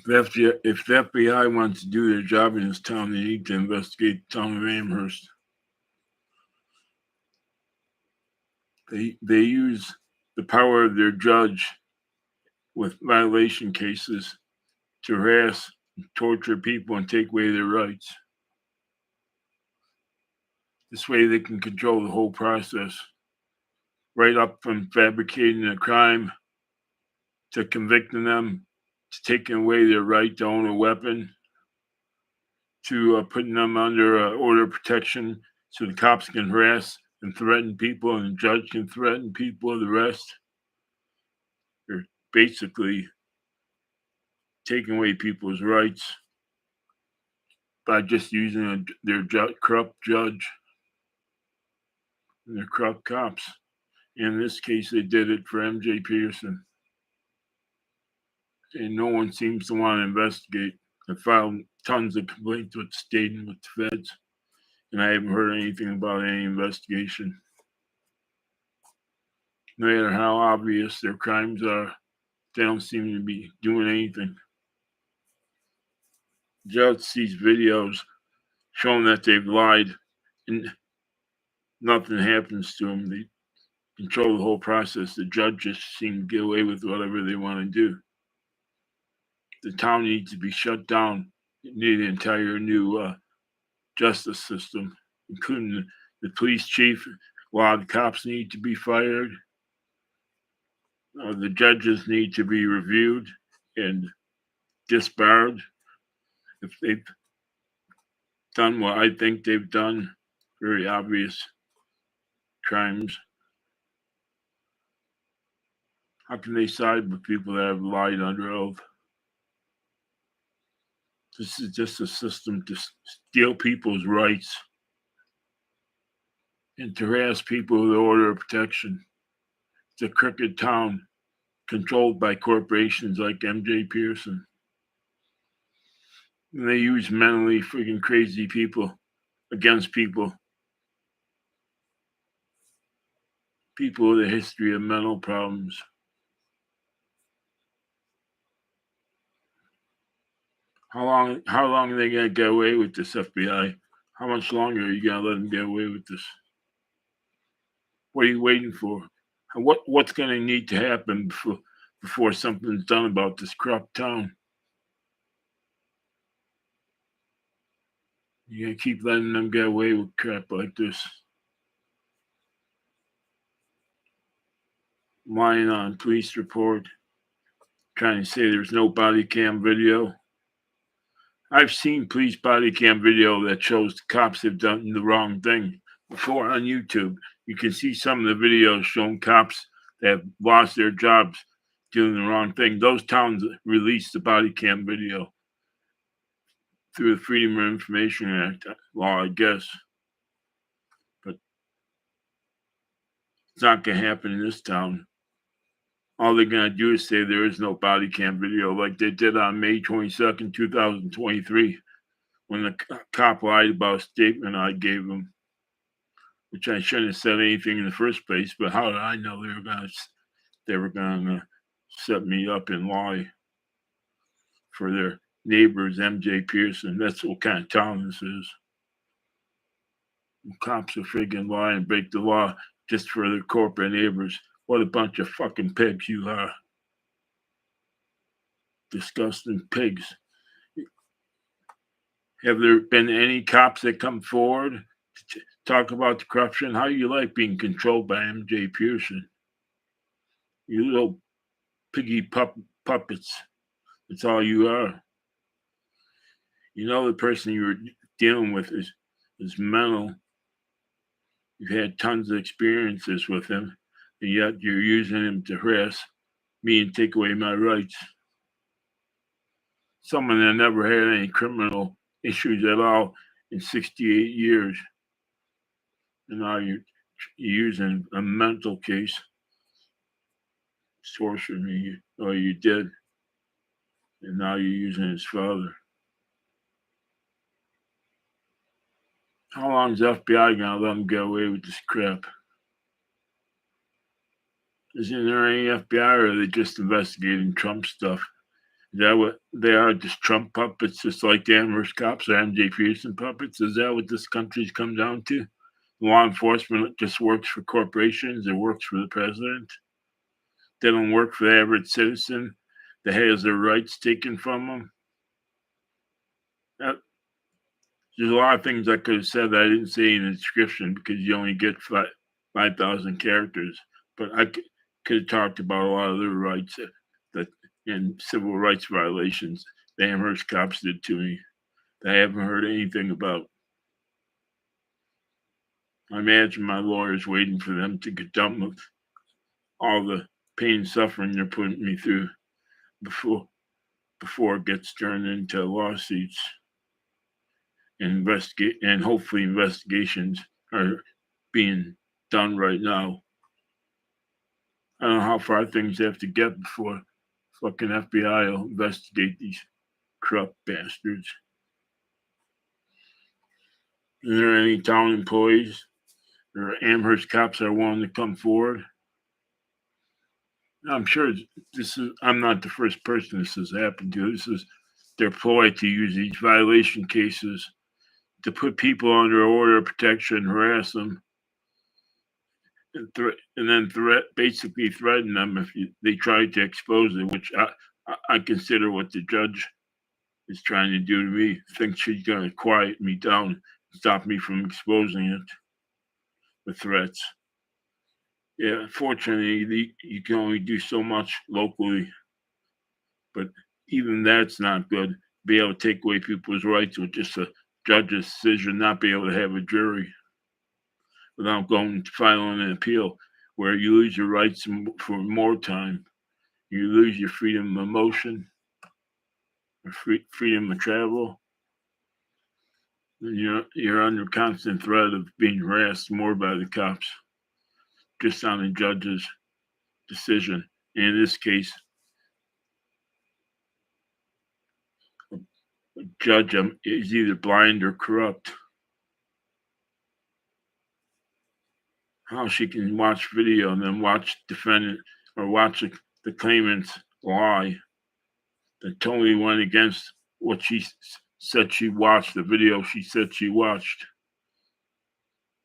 If the FBI wants to do their job in this town, they need to investigate the town of Amherst. They use the power of their judge with violation cases to harass, torture people, and take away their rights. This way they can control the whole process, right up from fabricating a crime to convicting them, to taking away their right to own a weapon, to putting them under order of protection so the cops can harass and threaten people and the judge can threaten people and the rest. They're basically taking away people's rights by just using their corrupt judge and their corrupt cops. In this case, they did it for MJ Peterson. And no one seems to want to investigate. I filed tons of complaints with the state and with the feds, and I haven't heard anything about any investigation. No matter how obvious their crimes are, they don't seem to be doing anything. The judge sees videos showing that they've lied, and nothing happens to them. They control the whole process. The judges seem to get away with whatever they want to do. The town needs to be shut down. It needs an entire new justice system, including the police chief. A lot of the cops need to be fired. The judges need to be reviewed and disbarred if they've done what I think they've done, very obvious crimes. How can they side with people that have lied under oath? This is just a system to steal people's rights and to harass people with order of protection. It's a crooked town controlled by corporations like MJ Peterson. And they use mentally freaking crazy people against people with a history of mental problems. How long are they gonna get away with this, FBI? How much longer are you gonna let them get away with this? What are you waiting for? What's gonna need to happen before something's done about this corrupt town? You gonna keep letting them get away with crap like this? Lying on police report, trying to say there's no body cam video. I've seen police body cam video that shows the cops have done the wrong thing before on YouTube. You can see some of the videos showing cops that have lost their jobs doing the wrong thing. Those towns released the body cam video through the Freedom of Information Act law, I guess. But it's not going to happen in this town. All they're going to do is say there is no body cam video like they did on May 22nd, 2023, when the cop lied about a statement I gave him, which I shouldn't have said anything in the first place, but how did I know they were going to set me up and lie for their neighbors, MJ Peterson? That's what kind of town this is. Cops are freaking lie and break the law just for their corporate neighbors. What a bunch of fucking pigs you are. Disgusting pigs. Have there been any cops that come forward to talk about the corruption? How do you like being controlled by MJ Peterson? You little piggy puppets. That's all you are. You know the person you're dealing with is mental. You've had tons of experiences with him, and yet you're using him to harass me and take away my rights. Someone that never had any criminal issues at all in 68 years. And now you're using a mental case to torture me, or you did. And now you're using his father. How long is the FBI gonna let them get away with this crap? Isn't there any FBI, or are they just investigating Trump stuff? Is that what they are? Just Trump puppets, just like the Amherst cops or MJ Peterson puppets? Is that what this country's come down to? Law enforcement just works for corporations. It works for the president. They don't work for the average citizen that has their rights taken from them. That, there's a lot of things I could have said that I didn't say in the description because you only get 5,000 characters. But I could have talked about a lot of their rights that and civil rights violations the Amherst cops did to me that I haven't heard anything about. I imagine my lawyers waiting for them to get done with all the pain and suffering they're putting me through before it gets turned into lawsuits and hopefully investigations are being done right now. I don't know how far things have to get before fucking FBI will investigate these corrupt bastards. Are there any town employees or Amherst cops that are willing to come forward? I'm sure I'm not the first person this has happened to. This is their ploy to use these violation cases to put people under order of protection, harass them, and then basically threaten them if they try to expose it, which I consider what the judge is trying to do to me. Thinks she's going to quiet me down, stop me from exposing it with threats. Yeah, unfortunately, you can only do so much locally, but even that's not good. Be able to take away people's rights with just a judge's decision, not be able to have a jury without going to filing an appeal, where you lose your rights for more time. You lose your freedom of motion, or freedom of travel. And you're under constant threat of being harassed more by the cops, just on a judge's decision. And in this case, a judge is either blind or corrupt. How she can watch video and then watch defendant or watch the claimants lie that totally went against what she said she watched, the video she said she watched.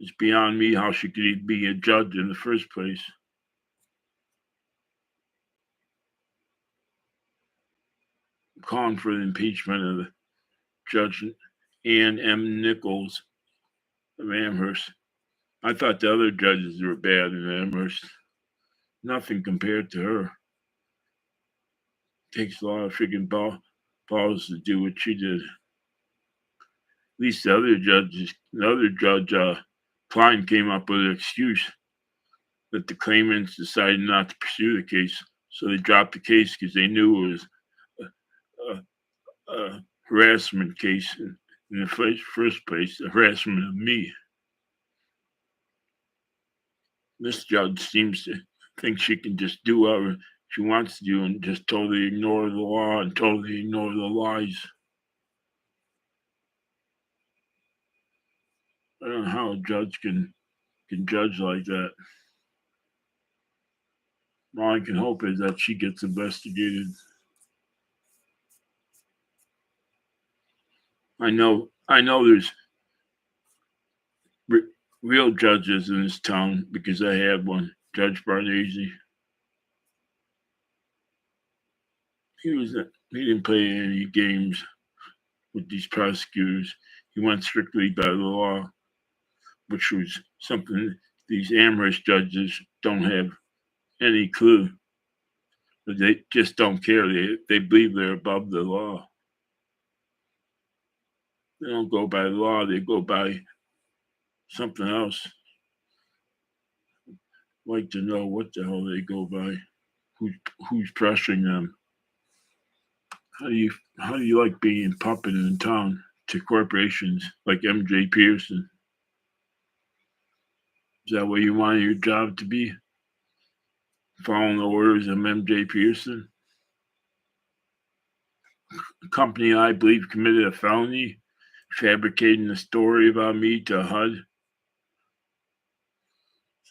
It's beyond me how she could be a judge in the first place. I'm calling for the impeachment of the Judge Ann M. Nichols of Amherst. I thought the other judges were bad in Amherst. Nothing compared to her. Takes a lot of freaking balls to do what she did. At least the other judge, Klien, came up with an excuse that the claimants decided not to pursue the case, so they dropped the case because they knew it was a harassment case in the first place, the harassment of me. This judge seems to think she can just do whatever she wants to do and just totally ignore the law and totally ignore the lies. I don't know how a judge can judge like that. All I can hope is that she gets investigated. I know there's real judges in this town because I have one, Judge Barnese. He didn't play any games with these prosecutors. He went strictly by the law, which was something these Amherst judges don't have any clue. But they just don't care. They believe they're above the law. They don't go by the law. They go by something else. I'd like to know what the hell they go by. Who's pressuring them? How do you like being puppeted in town to corporations like MJ Peterson? Is that what you want your job to be? Following the orders of MJ Peterson? A company I believe committed a felony fabricating a story about me to HUD.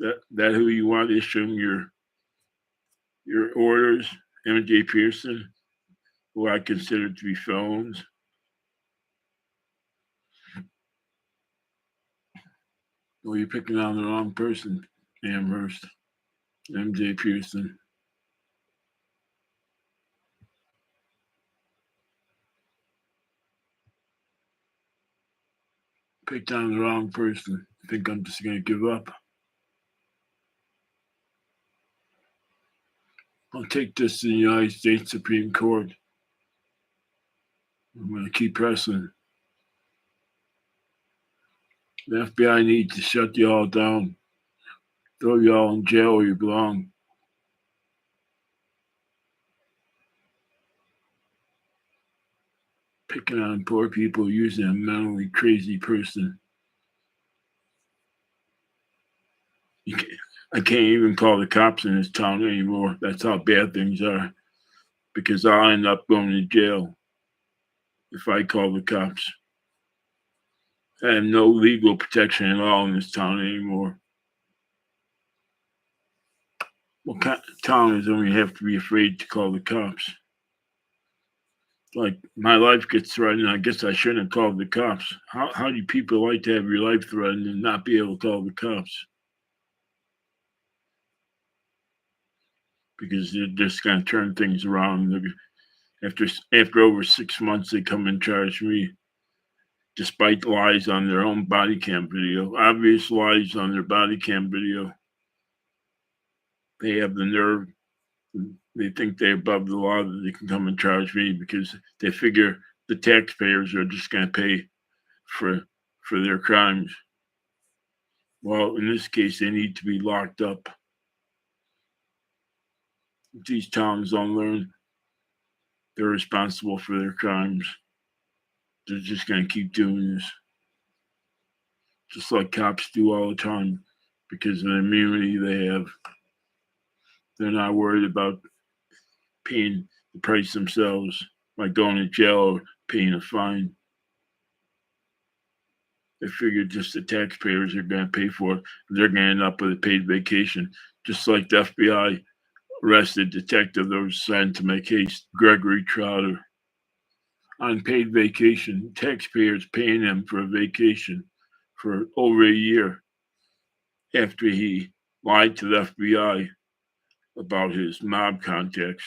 Is that who you want issuing your orders? MJ Peterson, who I consider to be felons. Well, you're picking on the wrong person, Amherst. MJ Peterson. Picked on the wrong person. I think I'm just going to give up. I'll take this to the United States Supreme Court. I'm going to keep pressing. The FBI needs to shut you all down. Throw you all in jail where you belong. Picking on poor people using a mentally crazy person. I can't even call the cops in this town anymore. That's how bad things are. Because I'll end up going to jail if I call the cops. I have no legal protection at all in this town anymore. What kind of town is when you have to be afraid to call the cops? Like, my life gets threatened. I guess I shouldn't have called the cops. How do people like to have your life threatened and not be able to call the cops? Because they're just going to turn things around. After over 6 months, they come and charge me, despite lies on their own body cam video, obvious lies on their body cam video. They have the nerve. They think they're above the law that they can come and charge me because they figure the taxpayers are just going to pay for their crimes. Well, in this case, they need to be locked up. If these towns don't learn they're responsible for their crimes, they're just going to keep doing this. Just like cops do all the time because of the immunity they have. They're not worried about paying the price themselves, like going to jail or paying a fine. They figure just the taxpayers are going to pay for it. They're going to end up with a paid vacation, just like the FBI arrested detective that was assigned to my case, Gregory Trotter, on paid vacation. Taxpayers paying him for a vacation for over a year after he lied to the FBI about his mob contacts.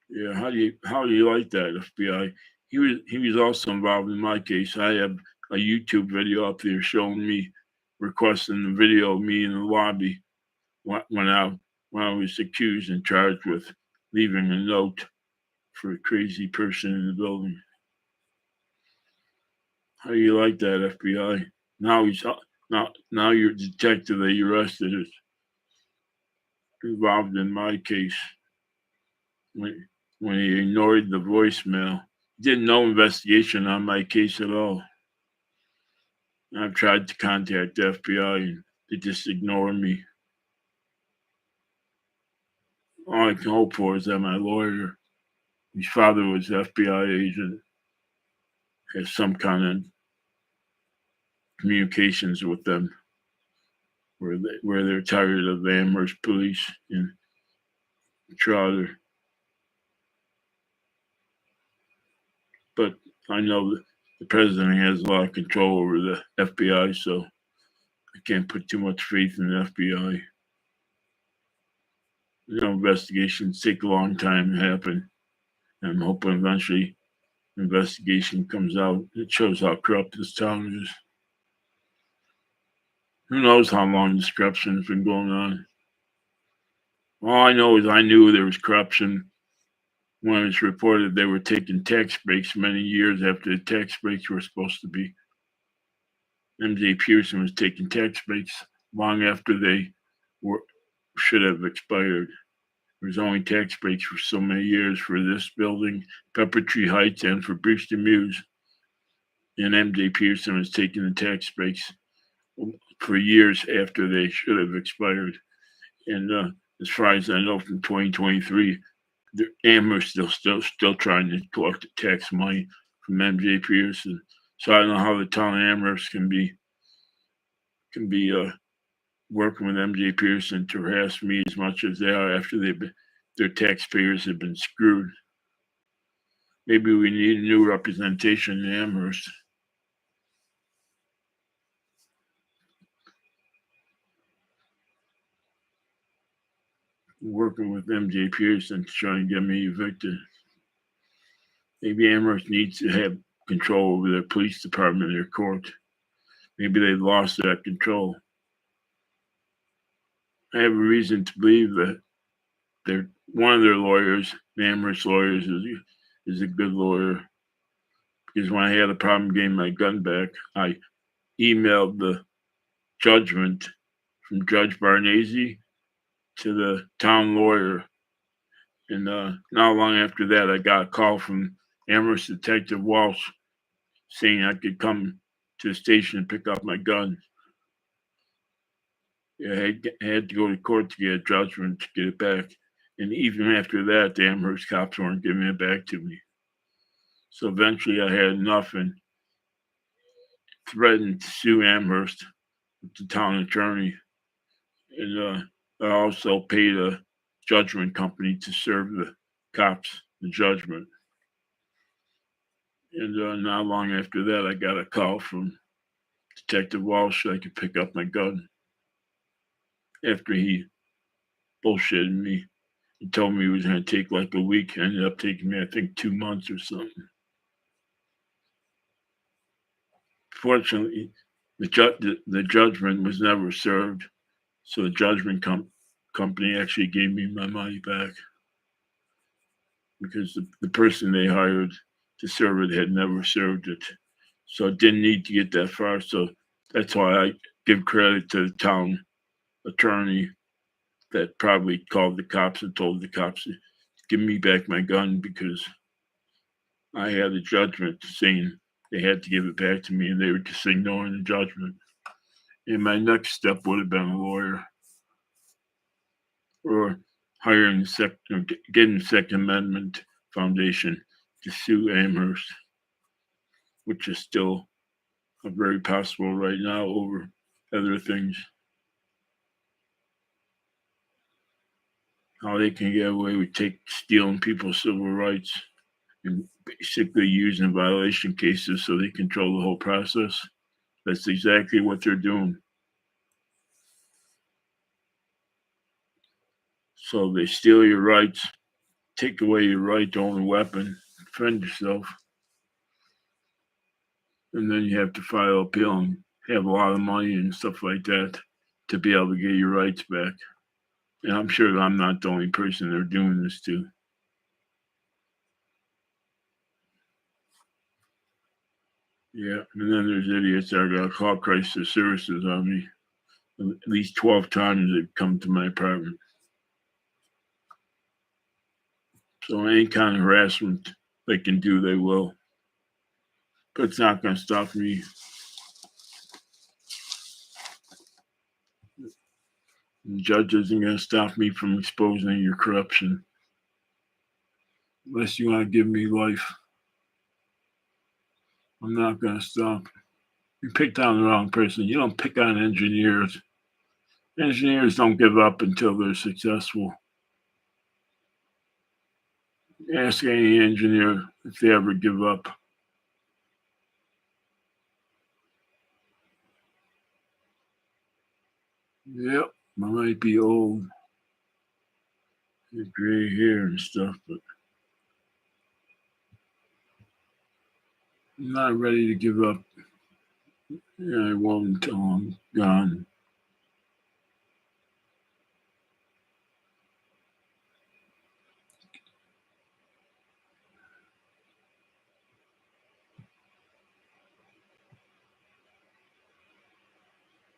Yeah, how do you like that, FBI? He was also involved in my case. I have a YouTube video up there showing me requesting the video of me in the lobby when I was accused and charged with leaving a note for a crazy person in the building. How do you like that, FBI? Now your detective that you arrested is involved in my case when he ignored the voicemail. He did no investigation on my case at all. I've tried to contact the FBI and they just ignore me. All I can hope for is that my lawyer, his father was an FBI agent, has some kind of communications with them where they're tired of the Amherst police and Trotter. But I know that the president has a lot of control over the FBI, so I can't put too much faith in the FBI. Investigations take a long time to happen. And I'm hoping eventually the investigation comes out. It shows how corrupt this town is. Who knows how long this corruption's been going on? All I know is I knew there was corruption when it was reported they were taking tax breaks many years after the tax breaks were supposed to be. MJ Peterson was taking tax breaks long after they should have expired. There was only tax breaks for so many years for this building, Pepper Tree Heights, and for Brewster Mews. And MJ Peterson was taking the tax breaks for years after they should have expired. And as far as I know, from 2023, Amherst still trying to collect the tax money from MJ Peterson. So I don't know how the town of Amherst can be working with MJ Peterson to harass me as much as they are after their taxpayers have been screwed. Maybe we need a new representation in Amherst. Working with MJ Peterson to try and get me evicted. Maybe Amherst needs to have control over their police department, their court. Maybe they've lost that control. I have a reason to believe that one of their lawyers, the Amherst lawyers, is a good lawyer. Because when I had a problem getting my gun back, I emailed the judgment from Judge Barnese to the town lawyer. And not long after that, I got a call from Amherst Detective Walsh saying I could come to the station and pick up my gun. Yeah, I had to go to court to get a judgment to get it back. And even after that, the Amherst cops weren't giving it back to me. So eventually I had enough and threatened to sue Amherst with the town attorney. And I also paid a judgment company to serve the cops the judgment. And not long after that, I got a call from Detective Walsh that I could pick up my gun. After he bullshitted me, he told me it was going to take like a week. It ended up taking me, I think, 2 months or something. Fortunately, the judgment was never served, so the judgment company actually gave me my money back because the person they hired to serve it had never served it. So it didn't need to get that far. So that's why I give credit to the town attorney that probably called the cops and told the cops to give me back my gun because I had a judgment saying they had to give it back to me and they were just ignoring the judgment. And my next step would have been a lawyer or hiring getting the Second Amendment Foundation to sue Amherst, which is still very possible right now over other things. How they can get away with stealing people's civil rights and basically using violation cases so they control the whole process. That's exactly what they're doing. So they steal your rights, take away your right to own a weapon, defend yourself, and then you have to file appeal and have a lot of money and stuff like that to be able to get your rights back. And I'm sure I'm not the only person they're doing this to. Yeah, and then there's idiots that are gonna call crisis services on me. At least 12 times they've come to my apartment. So any kind of harassment they can do, they will. But it's not going to stop me. The judge isn't going to stop me from exposing your corruption. Unless you want to give me life, I'm not going to stop. You picked on the wrong person. You don't pick on engineers. Engineers don't give up until they're successful. Ask any engineer if they ever give up. Yep, I might be old, gray hair and stuff, but I'm not ready to give up. Yeah, I won't until I'm gone.